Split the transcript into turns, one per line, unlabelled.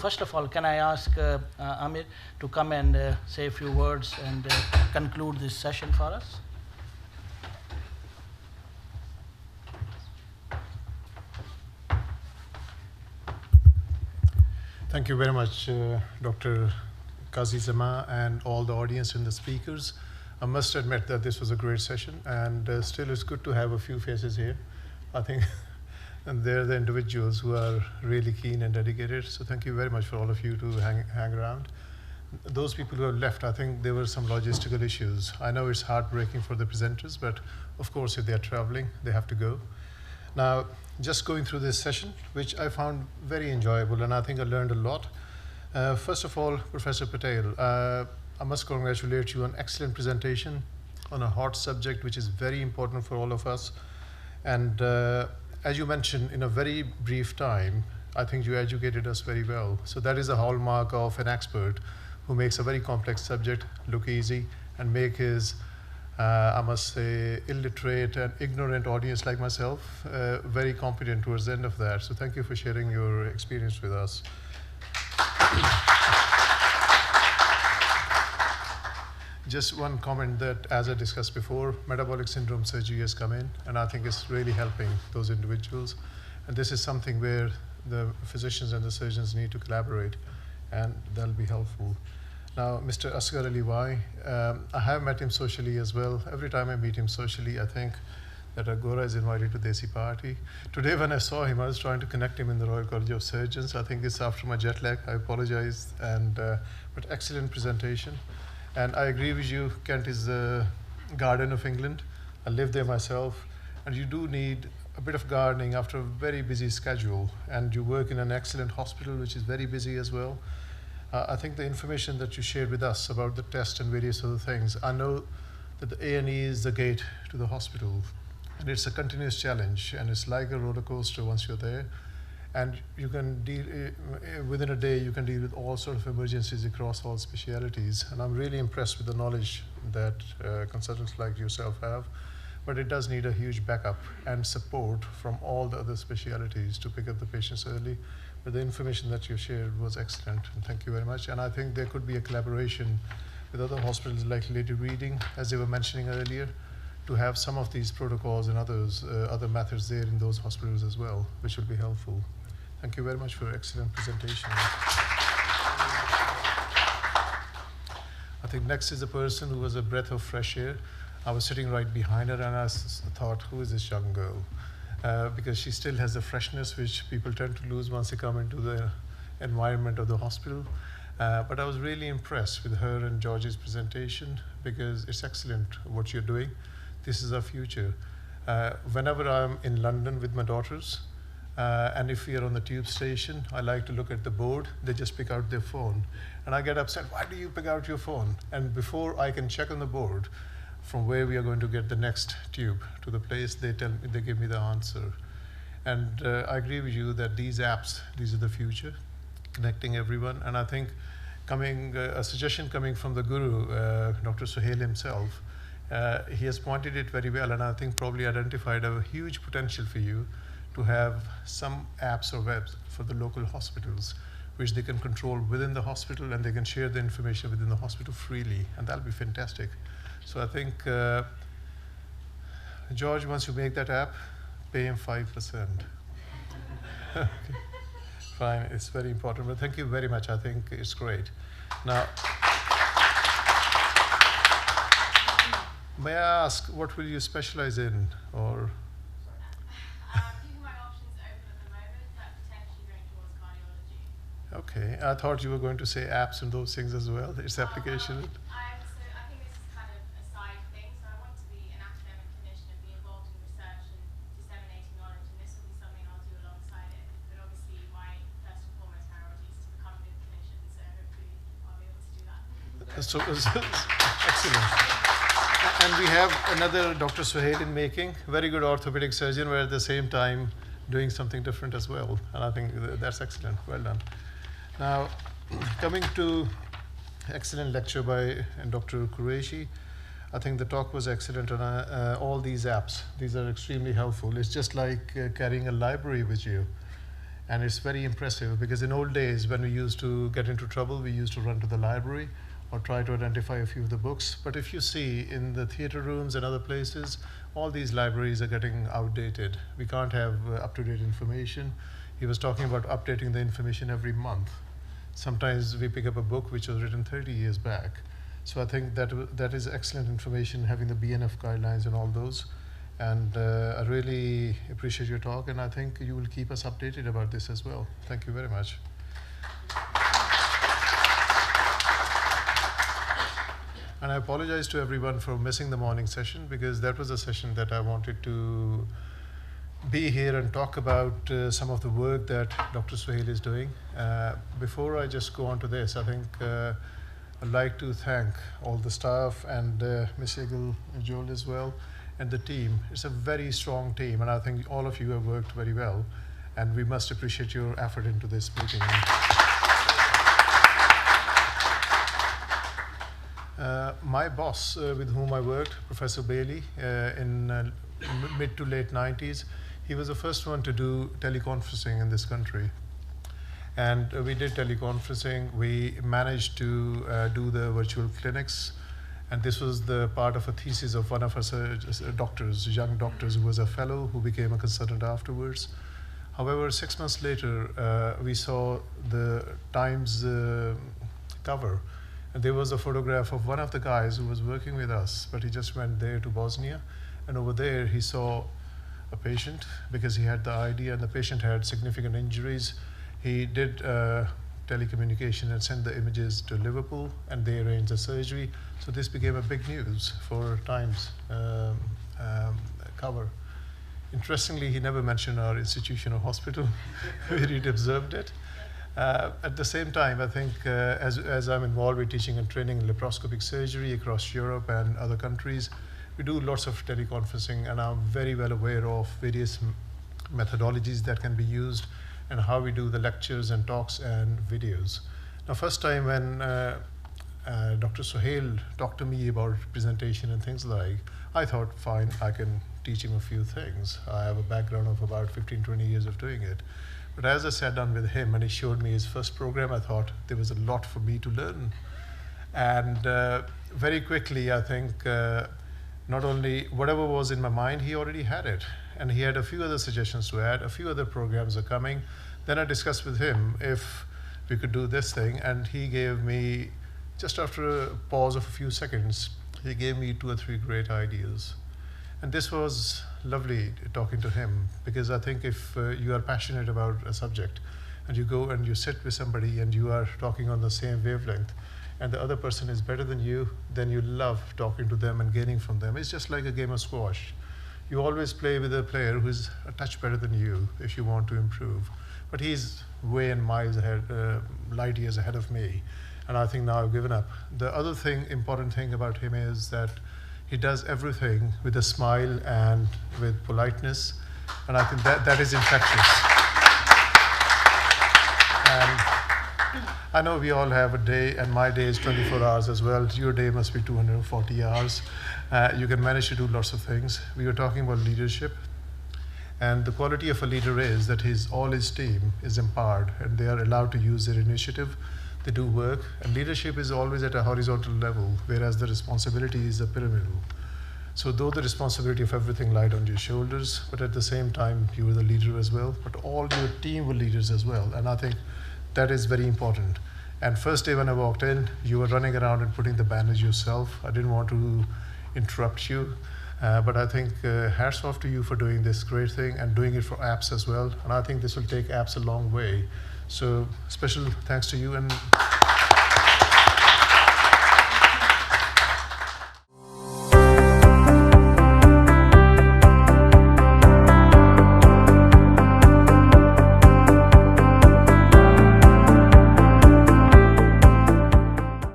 first of all, can I ask Amir to come and say a few words and conclude this session for us?
Thank you very much, Dr. Qazi Zama and all the audience and the speakers. I must admit that this was a great session, and still it's good to have a few faces here. I think and they're the individuals who are really keen and dedicated. So thank you very much for all of you to hang around. Those people who have left, I think there were some logistical issues. I know it's heartbreaking for the presenters, but of course, if they're traveling, they have to go. Now, just going through this session, which I found very enjoyable, and I think I learned a lot. First of all, Professor Patel, I must congratulate you on excellent presentation on a hot subject, which is very important for all of us. And as you mentioned, in a very brief time, I think you educated us very well. So that is a hallmark of an expert who makes a very complex subject look easy and make his, I must say, illiterate and ignorant audience like myself very competent towards the end of that. So thank you for sharing your experience with us. Just one comment that, as I discussed before, metabolic syndrome surgery has come in, and I think it's really helping those individuals. And this is something where the physicians and the surgeons need to collaborate, and that'll be helpful. Now, Mr. Asghar Ali Wai, I have met him socially as well. Every time I meet him socially, I think that Agora is invited to Desi party. Today, when I saw him, I was trying to connect him in the Royal College of Surgeons. I think it's after my jet lag. I apologize, but excellent presentation. And I agree with you, Kent is the garden of England. I live there myself, and you do need a bit of gardening after a very busy schedule, and you work in an excellent hospital, which is very busy as well. I think the information that you shared with us about the test and various other things, I know that the A&E is the gate to the hospital, and it's a continuous challenge, and it's like a roller coaster once you're there. And you can deal, within a day, you can deal with all sorts of emergencies across all specialities. And I'm really impressed with the knowledge that consultants like yourself have. But it does need a huge backup and support from all the other specialities to pick up the patients early. But the information that you shared was excellent, and thank you very much. And I think there could be a collaboration with other hospitals like Lady Reading, as they were mentioning earlier, to have some of these protocols and other methods there in those hospitals as well, which will be helpful. Thank you very much for your excellent presentation. I think next is a person who was a breath of fresh air. I was sitting right behind her, and I thought, who is this young girl? Because she still has the freshness which people tend to lose once they come into the environment of the hospital. But I was really impressed with her and George's presentation, because it's excellent what you're doing. This is our future. Whenever I'm in London with my daughters, and if we are on the tube station, I like to look at the board. They just pick out their phone. And I get upset, why do you pick out your phone? And before I can check on the board from where we are going to get the next tube to the place, they give me the answer. And I agree with you that these apps, these are the future, connecting everyone. And I think a suggestion coming from the guru, Dr. Suhail himself, he has pointed it very well, and I think probably identified a huge potential for you to have some apps or webs for the local hospitals, which they can control within the hospital, and they can share the information within the hospital freely, and that'll be fantastic. So I think, George, once you make that app, pay him 5%. Okay. Fine, it's very important, but thank you very much. I think it's great. Now, may I ask, what will you specialize in, or?
Keeping my options open at the moment, but potentially going towards cardiology.
Okay, I thought you were going to say apps and those things as well, its application.
I think this is kind of a side thing, so I want to be an academic clinician and be involved in research and disseminating knowledge, and this will be something I'll do alongside it. But obviously my first and foremost priority is to become a good clinician, so hopefully I'll be able to do that.
So, excellent. And we have another Dr. Suhail in making, very good orthopedic surgeon, where at the same time doing something different as well. And I think that's excellent. Well done. Now, coming to excellent lecture by Dr. Qureshi. I think the talk was excellent, and all these apps, these are extremely helpful. It's just like carrying a library with you. And it's very impressive because in old days, when we used to get into trouble, we used to run to the library or try to identify a few of the books. But if you see in the theater rooms and other places, all these libraries are getting outdated. We can't have up-to-date information. He was talking about updating the information every month. Sometimes we pick up a book which was written 30 years back. So I think that is excellent information, having the BNF guidelines and all those. And I really appreciate your talk, and I think you will keep us updated about this as well. Thank you very much. And I apologize to everyone for missing the morning session, because that was a session that I wanted to be here and talk about some of the work that Dr. Suhail is doing. Before I just go on to this, I think I'd like to thank all the staff and Ms. Eagle and Joel as well, and the team. It's a very strong team, and I think all of you have worked very well, and we must appreciate your effort into this meeting. My boss with whom I worked, Professor Bailey, in mid to late 90s, he was the first one to do teleconferencing in this country. And we did teleconferencing. We managed to do the virtual clinics. And this was the part of a thesis of one of our doctors, young doctors, who was a fellow who became a consultant afterwards. However, 6 months later, we saw the Times cover. And there was a photograph of one of the guys who was working with us, but he just went there to Bosnia. And over there, he saw a patient because he had the ID, and the patient had significant injuries. He did telecommunication and sent the images to Liverpool, and they arranged the surgery. So this became a big news for Times cover. Interestingly, he never mentioned our institution or hospital where he'd observed it. At the same time, I think as I'm involved with teaching and training in laparoscopic surgery across Europe and other countries, we do lots of teleconferencing, and I'm very well aware of various methodologies that can be used and how we do the lectures and talks and videos. Now, first time when Dr. Suhail talked to me about presentation and things like, I thought, fine, I can teach him a few things. I have a background of about 15, 20 years of doing it. But as I sat down with him and he showed me his first program, I thought there was a lot for me to learn. And very quickly, I think, not only whatever was in my mind, he already had it. And he had a few other suggestions to add, a few other programs are coming. Then I discussed with him if we could do this thing, and he gave me, just after a pause of a few seconds, he gave me 2 or 3 great ideas. And this was lovely talking to him, because I think if you are passionate about a subject and you go and you sit with somebody and you are talking on the same wavelength, and the other person is better than you, then you love talking to them and gaining from them. It's just like a game of squash. You always play with a player who's a touch better than you if you want to improve. But he's way and miles ahead, light years ahead of me. And I think now I've given up. The other thing, important thing about him is that he does everything with a smile and with politeness. And I think that is infectious. And I know we all have a day, and my day is 24 hours as well. Your day must be 240 hours. You can manage to do lots of things. We were talking about leadership. And the quality of a leader is that all his team is empowered, and they are allowed to use their initiative. They do work. And leadership is always at a horizontal level, whereas the responsibility is a pyramidal. So though the responsibility of everything lied on your shoulders, but at the same time, you were the leader as well. But all your team were leaders as well. And I think that is very important. And first day when I walked in, you were running around and putting the banners yourself. I didn't want to interrupt you, but I think hats off to you for doing this great thing and doing it for apps as well. And I think this will take apps a long way. So special thanks to you. And